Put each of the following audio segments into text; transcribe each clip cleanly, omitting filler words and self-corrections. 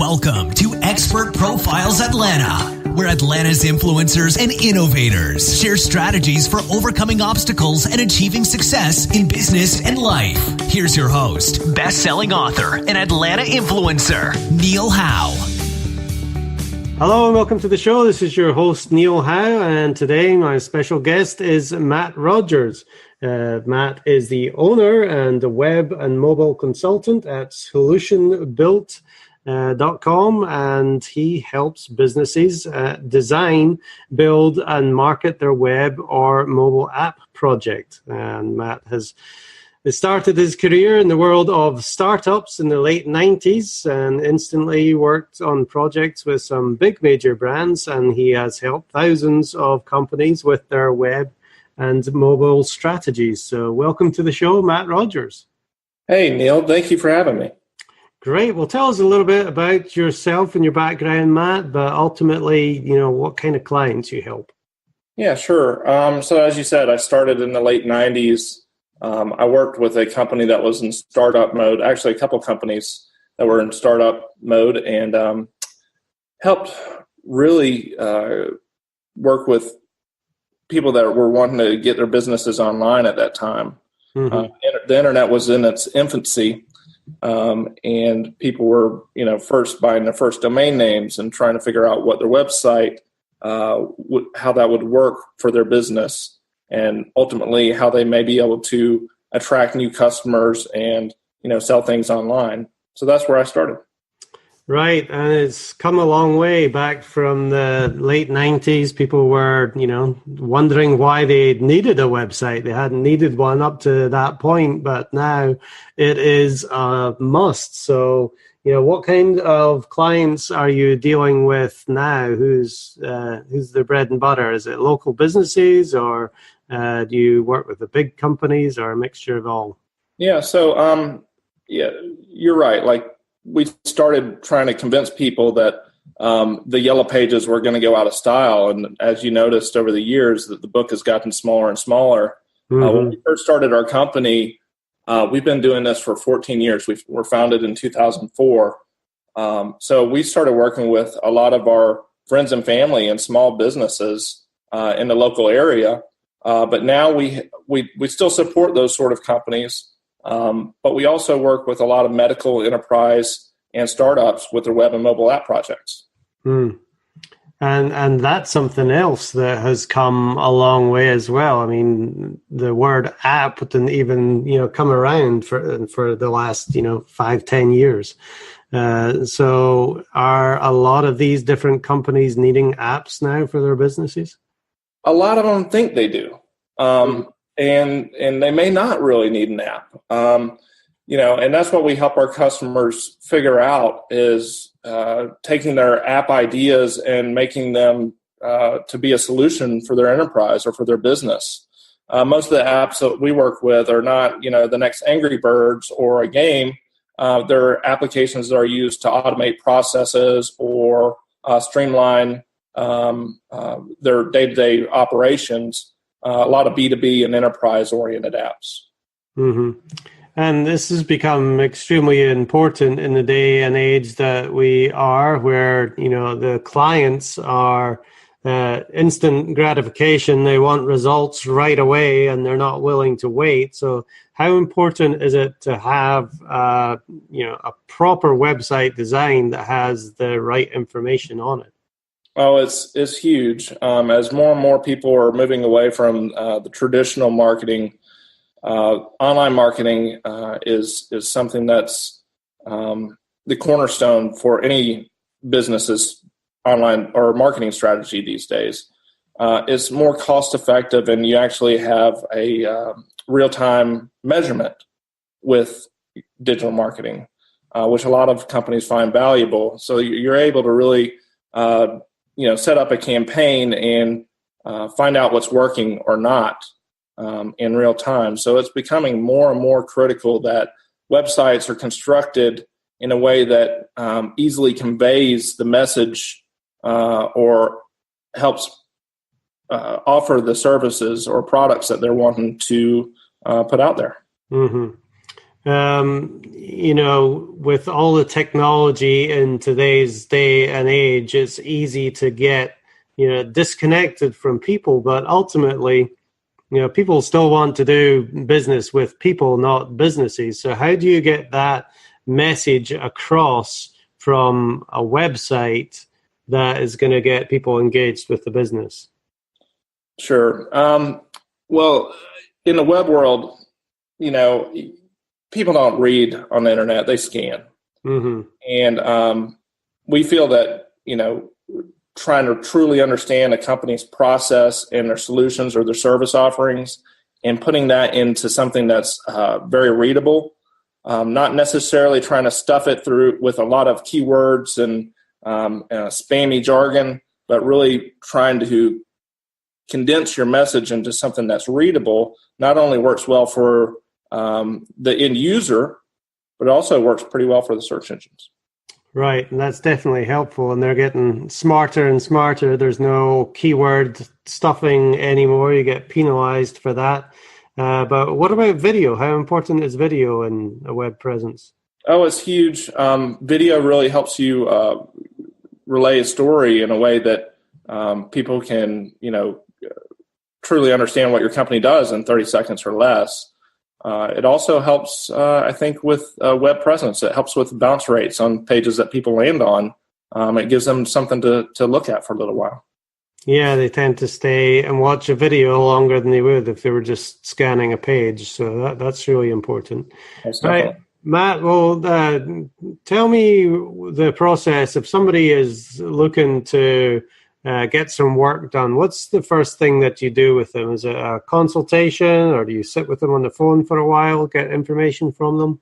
Welcome to Expert Profiles Atlanta, where Atlanta's influencers and innovators share strategies for overcoming obstacles and achieving success in business and life. Here's your host, best-selling author and Atlanta influencer, Neil Howe. Hello and welcome to the show. This is your host, Neil Howe, and today my special guest is Matt Rogers. Matt is the owner and the web and mobile consultant at SolutionBuilt.com, and he helps businesses design, build, and market their web or mobile app project. And Matt has started his career in the world of startups in the late 90s and instantly worked on projects with some big major brands, and he has helped thousands of companies with their web and mobile strategies. So welcome to the show, Matt Rogers. Hey, Neil. Thank you for having me. Great. Well, tell us a little bit about yourself and your background, Matt, but ultimately, what kind of clients you help. Yeah, sure. So as you said, I started in the late 90s. I worked with a company that was in startup mode, actually a couple companies that were in startup mode, and helped really work with people that were wanting to get their businesses online at that time. Mm-hmm. The internet was in its infancy. And people were, first buying their first domain names and trying to figure out what their website, how that would work for their business, and ultimately how they may be able to attract new customers and, sell things online. So that's where I started. Right. And it's come a long way back from the late 90s. People were, wondering why they needed a website. They hadn't needed one up to that point, but now it is a must. So, what kind of clients are you dealing with now? Who's the bread and butter? Is it local businesses, or do you work with the big companies, or a mixture of all? Yeah. So, you're right. Like, we started trying to convince people that the yellow pages were going to go out of style. And as you noticed over the years, that the book has gotten smaller and smaller. Mm-hmm. When we first started our company, we've been doing this for 14 years. We were founded in 2004. So we started working with a lot of our friends and family and small businesses in the local area. But now we still support those sort of companies. But we also work with a lot of medical enterprise and startups with their web and mobile app projects. Mm. And that's something else that has come a long way as well. I mean, the word app didn't even, come around for the last, 5-10 years. So are a lot of these different companies needing apps now for their businesses? A lot of them think they do. And they may not really need an app, and that's what we help our customers figure out is taking their app ideas and making them to be a solution for their enterprise or for their business. Most of the apps that we work with are not, the next Angry Birds or a game. They're applications that are used to automate processes or streamline their day-to-day operations. A lot of B2B and enterprise-oriented apps. Mm-hmm. And this has become extremely important in the day and age that we are, where, the clients are instant gratification. They want results right away, and they're not willing to wait. So how important is it to have, a proper website design that has the right information on it? Oh, it's huge. As more and more people are moving away from the traditional marketing, online marketing is something that's the cornerstone for any business's online or marketing strategy these days. It's more cost effective, and you actually have a real-time measurement with digital marketing, which a lot of companies find valuable. So you're able to really set up a campaign and find out what's working or not in real time. So it's becoming more and more critical that websites are constructed in a way that easily conveys the message or helps offer the services or products that they're wanting to put out there. Mm-hmm. With all the technology in today's day and age, it's easy to get, disconnected from people. But ultimately, people still want to do business with people, not businesses. So how do you get that message across from a website that is going to get people engaged with the business? Sure. Well, in the web world, people don't read on the internet, they scan. Mm-hmm. And we feel that, trying to truly understand a company's process and their solutions or their service offerings and putting that into something that's very readable, not necessarily trying to stuff it through with a lot of keywords and spammy jargon, but really trying to condense your message into something that's readable, not only works well for the end user, but it also works pretty well for the search engines. Right, and that's definitely helpful, and they're getting smarter and smarter. There's no keyword stuffing anymore. You get penalized for that. But what about video? How important is video in a web presence? Oh, it's huge. Video really helps you relay a story in a way that people can, truly understand what your company does in 30 seconds or less. It also helps, I think, with web presence. It helps with bounce rates on pages that people land on. It gives them something to look at for a little while. Yeah, they tend to stay and watch a video longer than they would if they were just scanning a page. So that's really important. Right, Matt, well, tell me the process. If somebody is looking to get some work done, what's the first thing that you do with them? Is it a consultation, or do you sit with them on the phone for a while, get information from them?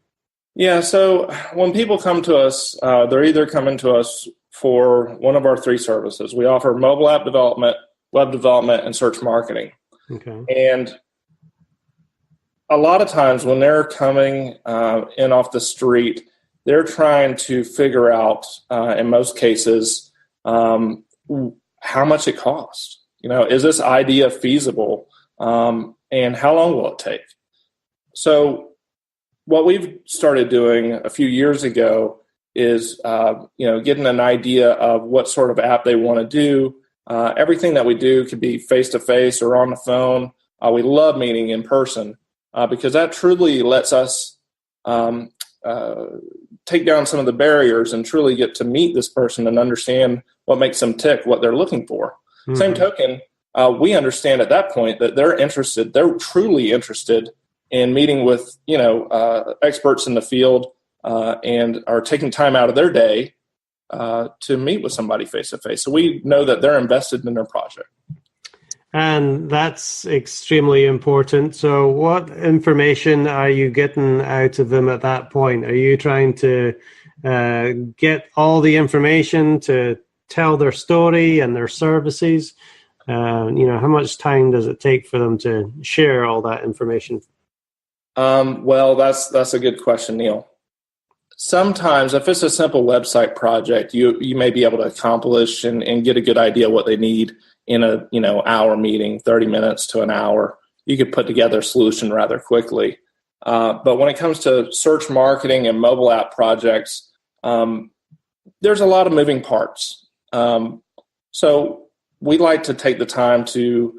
Yeah, so when people come to us, they're either coming to us for one of our three services. We offer mobile app development, web development, and search marketing. Okay. And a lot of times when they're coming in off the street, they're trying to figure out, in most cases, how much it costs. Is this idea feasible? And how long will it take? So what we've started doing a few years ago is, getting an idea of what sort of app they want to do. Everything that we do could be face-to-face or on the phone. We love meeting in person because that truly lets us take down some of the barriers and truly get to meet this person and understand what makes them tick, what they're looking for. Mm-hmm. Same token, we understand at that point that they're truly interested in meeting with, experts in the field and are taking time out of their day to meet with somebody face to face. So we know that they're invested in their project. And that's extremely important. So what information are you getting out of them at that point? Are you trying to get all the information to tell their story and their services? How much time does it take for them to share all that information? Well, that's a good question, Neil. Sometimes if it's a simple website project, you may be able to accomplish and get a good idea what they need in a hour meeting, 30 minutes to an hour. You could put together a solution rather quickly. But when it comes to search marketing and mobile app projects, there's a lot of moving parts. So we like to take the time to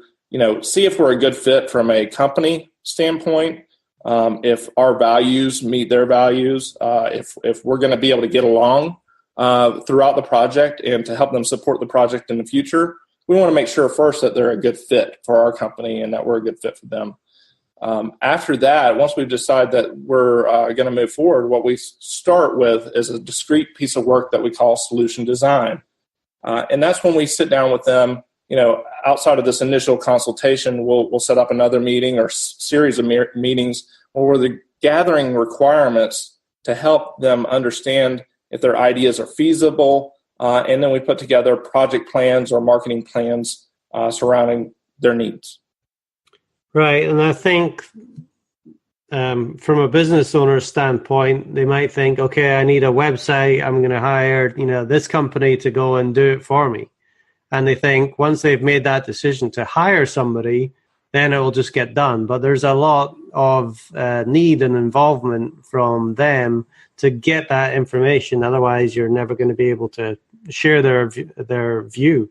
see if we're a good fit from a company standpoint, if our values meet their values, if we're going to be able to get along throughout the project and to help them support the project in the future. We want to make sure first that they're a good fit for our company and that we're a good fit for them. After that, once we've decided that we're going to move forward, what we start with is a discrete piece of work that we call solution design. And that's when we sit down with them, outside of this initial consultation, we'll set up another meeting or series of meetings where we're gathering requirements to help them understand if their ideas are feasible. And then we put together project plans or marketing plans surrounding their needs. Right. And I think from a business owner's standpoint, they might think, okay, I need a website. I'm going to hire, this company to go and do it for me. And they think once they've made that decision to hire somebody, then it will just get done. But there's a lot of need and involvement from them to get that information. Otherwise, you're never going to be able to share their view.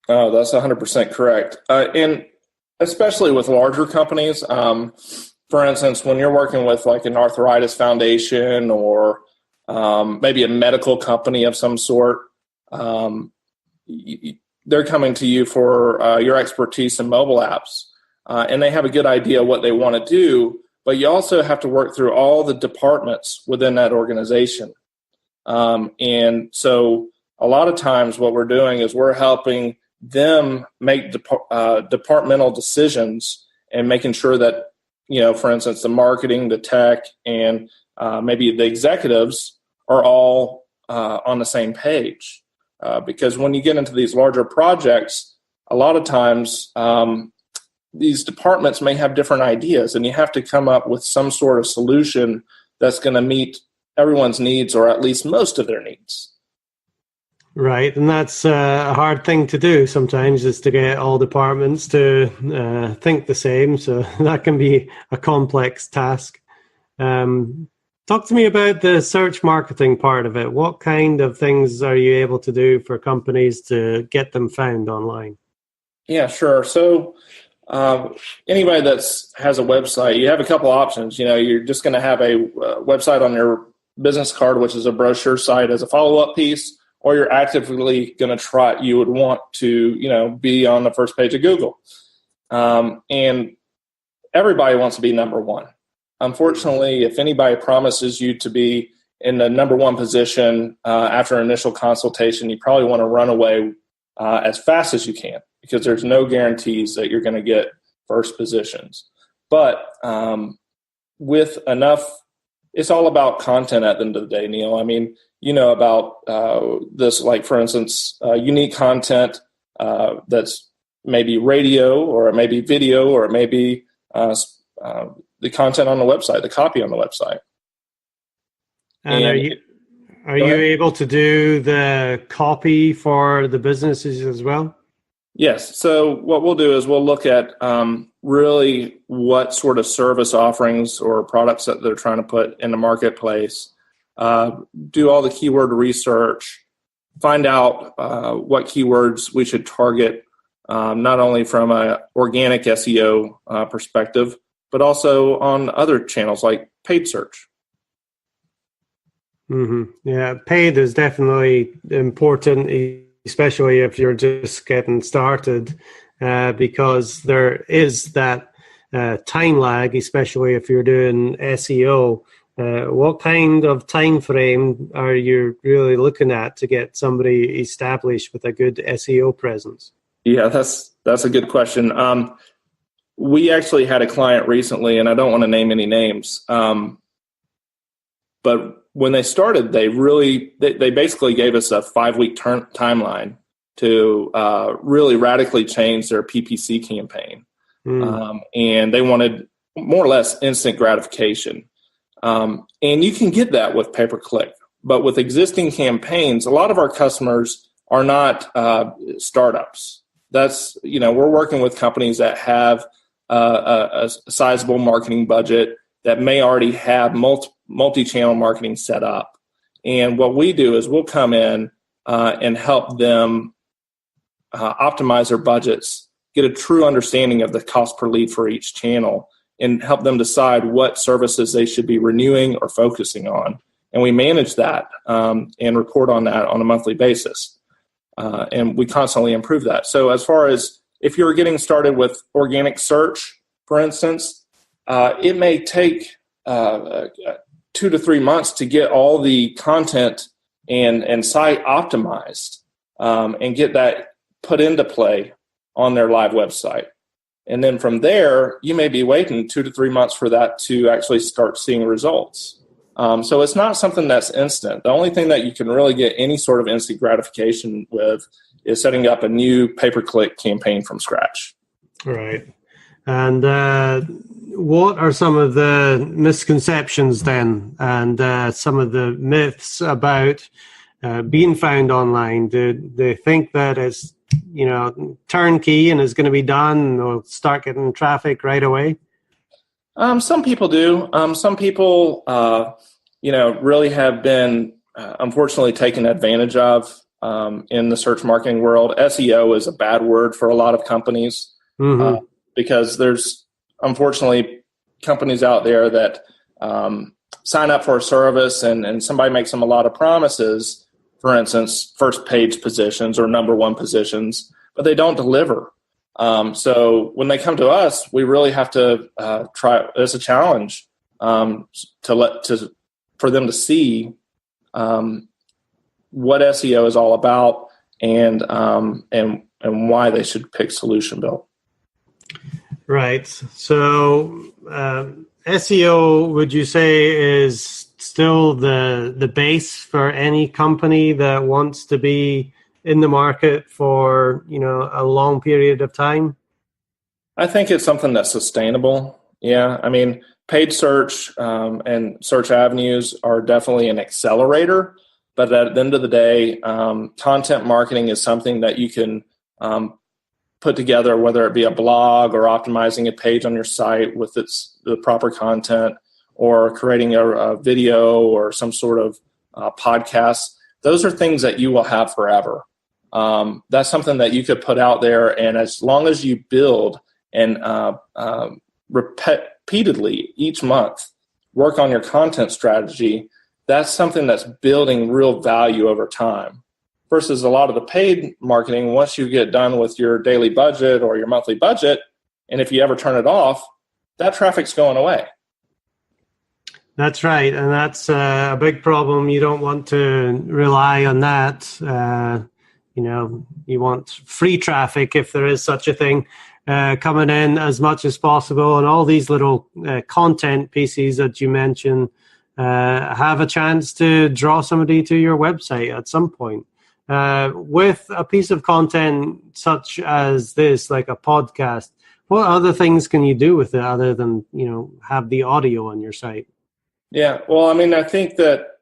Oh, that's 100% correct. And especially with larger companies, for instance, when you're working with like an arthritis foundation or maybe a medical company of some sort, they're coming to you for your expertise in mobile apps, and they have a good idea what they want to do, but you also have to work through all the departments within that organization. And so a lot of times what we're doing is we're helping them make departmental decisions and making sure that, for instance, the marketing, the tech, and maybe the executives are all on the same page. Because when you get into these larger projects, a lot of times these departments may have different ideas, and you have to come up with some sort of solution that's going to meet everyone's needs, or at least most of their needs. Right, and that's a hard thing to do sometimes, is to get all departments to think the same. So that can be a complex task. Talk to me about the search marketing part of it. What kind of things are you able to do for companies to get them found online? Yeah, sure. So anybody that has a website, you have a couple options. You're just going to have a website on your business card, which is a brochure site, as a follow-up piece, or you're actively going to try, you would want to, be on the first page of Google. And everybody wants to be number one. Unfortunately, if anybody promises you to be in the number one position after initial consultation, you probably want to run away as fast as you can, because there's no guarantees that you're going to get first positions. But with enough, it's all about content at the end of the day, Neil. I mean, about this, like, for instance, unique content that's maybe radio, or it may be video, or it may be the content on the website, the copy on the website. And are you able to do the copy for the businesses as well? Yes. So what we'll do is we'll look at really what sort of service offerings or products that they're trying to put in the marketplace, do all the keyword research, find out what keywords we should target, not only from an organic SEO perspective, but also on other channels like paid search. Mm-hmm. Yeah, paid is definitely important, especially if you're just getting started, because there is that time lag, especially if you're doing SEO. What kind of time frame are you really looking at to get somebody established with a good SEO presence? Yeah, that's a good question. We actually had a client recently, and I don't want to name any names, but when they started, they basically gave us a 5-week timeline to really radically change their PPC campaign. And they wanted more or less instant gratification. And you can get that with pay-per-click. But with existing campaigns, a lot of our customers are not startups. That's, we're working with companies that have a sizable marketing budget, that may already have multi-channel marketing set up. And what we do is we'll come in and help them optimize their budgets, get a true understanding of the cost per lead for each channel, and help them decide what services they should be renewing or focusing on. And we manage that and report on that on a monthly basis. And we constantly improve that. So as far as if you're getting started with organic search, for instance, it may take 2 to 3 months to get all the content and site optimized and get that put into play on their live website. And then from there, you may be waiting 2 to 3 months for that to actually start seeing results. So it's not something that's instant. The only thing that you can really get any sort of instant gratification with is setting up a new pay-per-click campaign from scratch. Right. And what are some of the misconceptions then, and some of the myths about being found online? Do they think that it's, turnkey and is going to be done and they'll start getting traffic right away? Some people do. Some people, really have been, unfortunately, taken advantage of in the search marketing world. SEO is a bad word for a lot of companies because there's, unfortunately, companies out there that sign up for a service and somebody makes them a lot of promises, for instance, first page positions or number one positions, but they don't deliver. So when they come to us, we really have to try. It's a challenge for them to see what SEO is all about and why they should pick SolutionBuilt. Right. So SEO, would you say, is still the base for any company that wants to be in the market for, a long period of time? I think it's something that's sustainable. Yeah. I mean, paid search and search avenues are definitely an accelerator, but at the end of the day, content marketing is something that you can put together, whether it be a blog or optimizing a page on your site with the proper content, or creating a video or some sort of podcast. Those are things that you will have forever. That's something that you could put out there, and as long as you build and repeatedly each month work on your content strategy, that's something that's building real value over time. Versus a lot of the paid marketing, once you get done with your daily budget or your monthly budget, and if you ever turn it off, that traffic's going away. That's right, and that's a big problem. You don't want to rely on that. You want free traffic, if there is such a thing, coming in as much as possible. And all these little content pieces that you mentioned have a chance to draw somebody to your website at some point. With a piece of content such as this, like a podcast, what other things can you do with it other than, have the audio on your site? Yeah, well, I mean, I think that,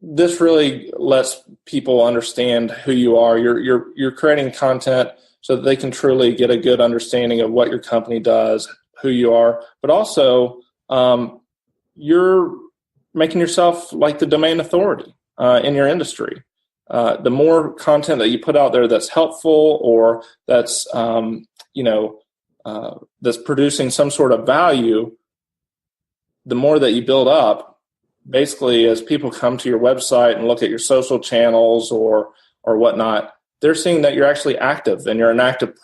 this really lets people understand who you are. You're creating content so that they can truly get a good understanding of what your company does, who you are, but also you're making yourself like the domain authority in your industry. The more content that you put out there that's helpful or that's that's producing some sort of value, the more that you build up. Basically, as people come to your website and look at your social channels or whatnot, they're seeing that you're actually active and you're an active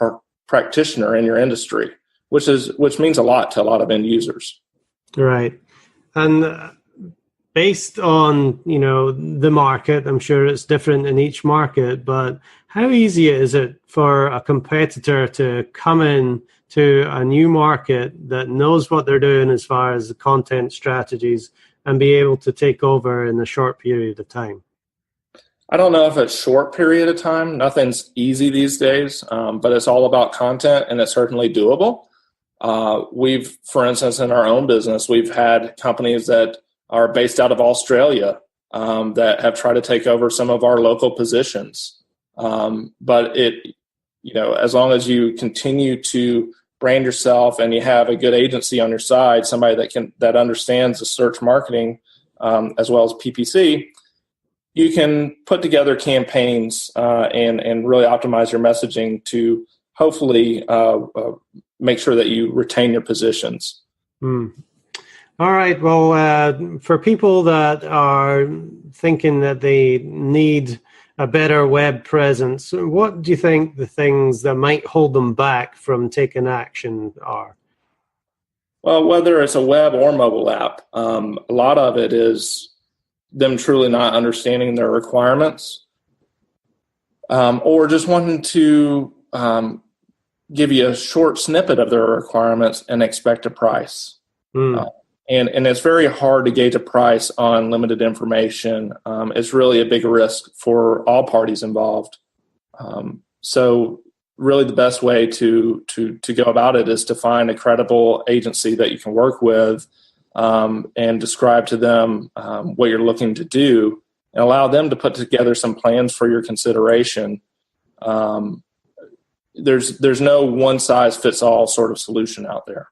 practitioner in your industry, which means a lot to a lot of end users. Right. And based on, the market, I'm sure it's different in each market, but how easy is it for a competitor to come in to a new market that knows what they're doing as far as the content strategies and be able to take over in a short period of time? I don't know if it's short period of time. Nothing's easy these days, but it's all about content, and it's certainly doable. We've, for instance, in our own business, we've had companies that are based out of Australia that have tried to take over some of our local positions. But as long as you continue to brand yourself and you have a good agency on your side, somebody that understands the search marketing as well as PPC, you can put together campaigns and really optimize your messaging to hopefully make sure that you retain your positions. All right. Well, for people that are thinking that they need a better web presence, what do you think the things that might hold them back from taking action are? Well, whether it's a web or mobile app, a lot of it is them truly not understanding their requirements or just wanting to give you a short snippet of their requirements and expect a price. And it's very hard to gauge a price on limited information. It's really a big risk for all parties involved. So really the best way to go about it is to find a credible agency that you can work with and describe to them what you're looking to do and allow them to put together some plans for your consideration. There's no one size fits all sort of solution out there.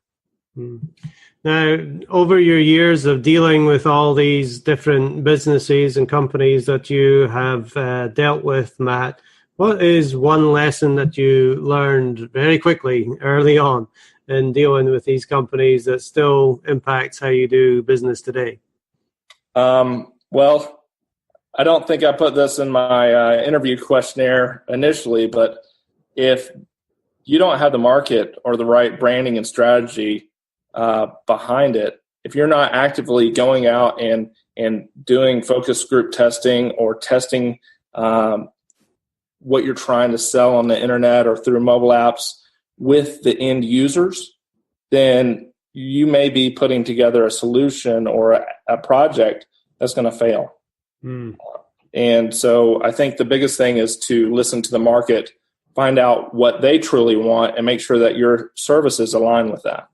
Now, over your years of dealing with all these different businesses and companies that you have dealt with, Matt, what is one lesson that you learned very quickly early on in dealing with these companies that still impacts how you do business today? Well, I don't think I put this in my interview questionnaire initially, but if you don't have the market or the right branding and strategy behind it, if you're not actively going out and doing focus group testing or testing what you're trying to sell on the internet or through mobile apps with the end users, then you may be putting together a solution or a project that's going to fail. And so I think the biggest thing is to listen to the market, find out what they truly want, and make sure that your services align with that.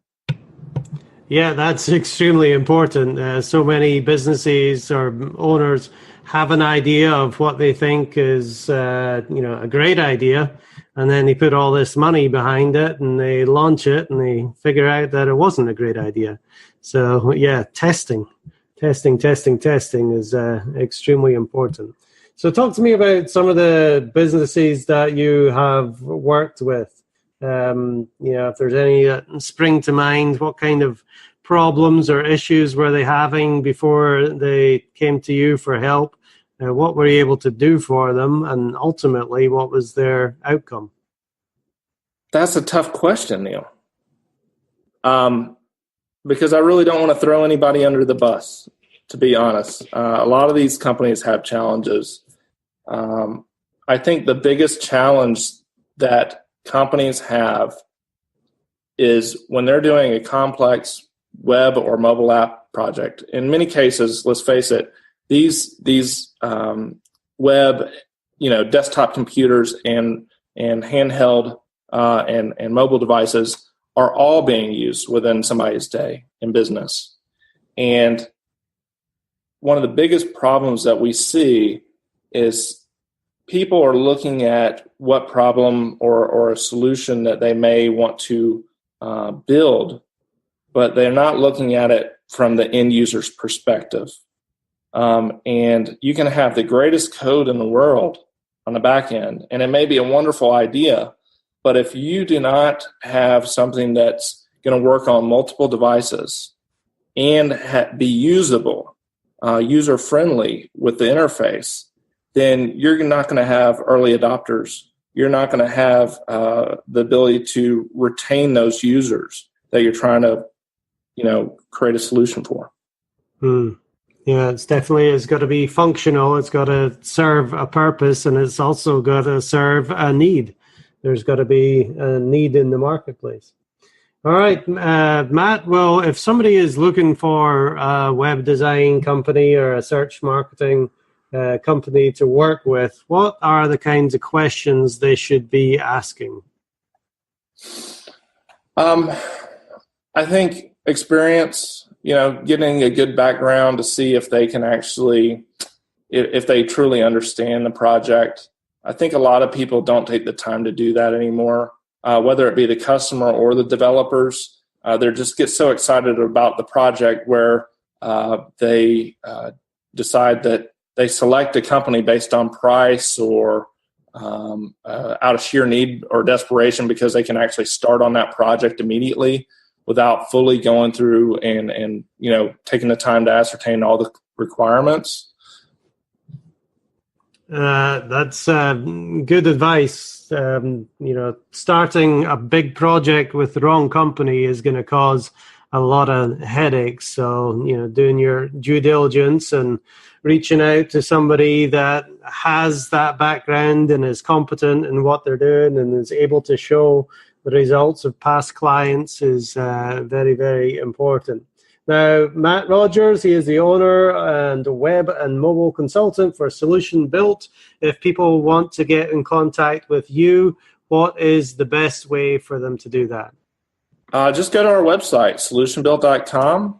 Yeah, that's extremely important. So many businesses or owners have an idea of what they think is, a great idea, and then they put all this money behind it, and they launch it, and they figure out that it wasn't a great idea. So, yeah, testing is extremely important. So, talk to me about some of the businesses that you have worked with. If there's any that spring to mind, what kind of problems or issues were they having before they came to you for help? What were you able to do for them? And ultimately, what was their outcome? That's a tough question, Neil. Because I really don't want to throw anybody under the bus, to be honest. A lot of these companies have challenges. I think the biggest challenge that companies have is when they're doing a complex web or mobile app project. In many cases, let's face it, these web, desktop computers and handheld and mobile devices are all being used within somebody's day in business. And one of the biggest problems that we see is people are looking at what problem or a solution that they may want to build, but they're not looking at it from the end user's perspective. And you can have the greatest code in the world on the back end, and it may be a wonderful idea, but if you do not have something that's going to work on multiple devices and be usable, user-friendly with the interface, then you're not going to have early adopters. You're not going to have the ability to retain those users that you're trying to, create a solution for. Yeah, it's got to be functional. It's got to serve a purpose, and it's also got to serve a need. There's got to be a need in the marketplace. All right, Matt, well, if somebody is looking for a web design company or a search marketing company to work with, what are the kinds of questions they should be asking? I think experience, getting a good background to see if they can actually, if they truly understand the project. I think a lot of people don't take the time to do that anymore, whether it be the customer or the developers. They just get so excited about the project where they decide that they select a company based on price or out of sheer need or desperation because they can actually start on that project immediately without fully going through and taking the time to ascertain all the requirements. That's good advice. Starting a big project with the wrong company is going to cause a lot of headaches. So, doing your due diligence and reaching out to somebody that has that background and is competent in what they're doing and is able to show the results of past clients is very, very important. Now, Matt Rogers, he is the owner and web and mobile consultant for SolutionBuilt. If people want to get in contact with you, what is the best way for them to do that? Just go to our website, SolutionBuilt.com,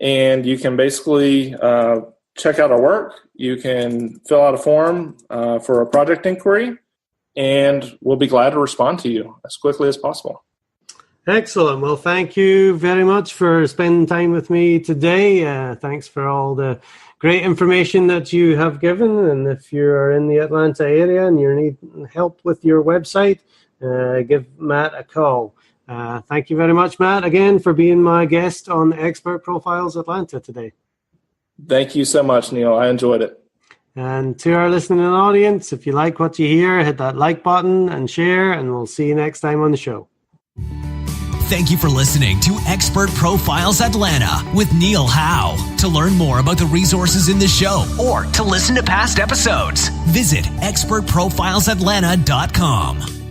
and you can basically check out our work. You can fill out a form for a project inquiry, and we'll be glad to respond to you as quickly as possible. Excellent. Well, thank you very much for spending time with me today. Thanks for all the great information that you have given. And if you're in the Atlanta area and you need help with your website, give Matt a call. Thank you very much, Matt, again, for being my guest on Expert Profiles Atlanta today. Thank you so much, Neil. I enjoyed it. And to our listening audience, if you like what you hear, hit that like button and share, and we'll see you next time on the show. Thank you for listening to Expert Profiles Atlanta with Neil Howe. To learn more about the resources in the show or to listen to past episodes, visit expertprofilesatlanta.com.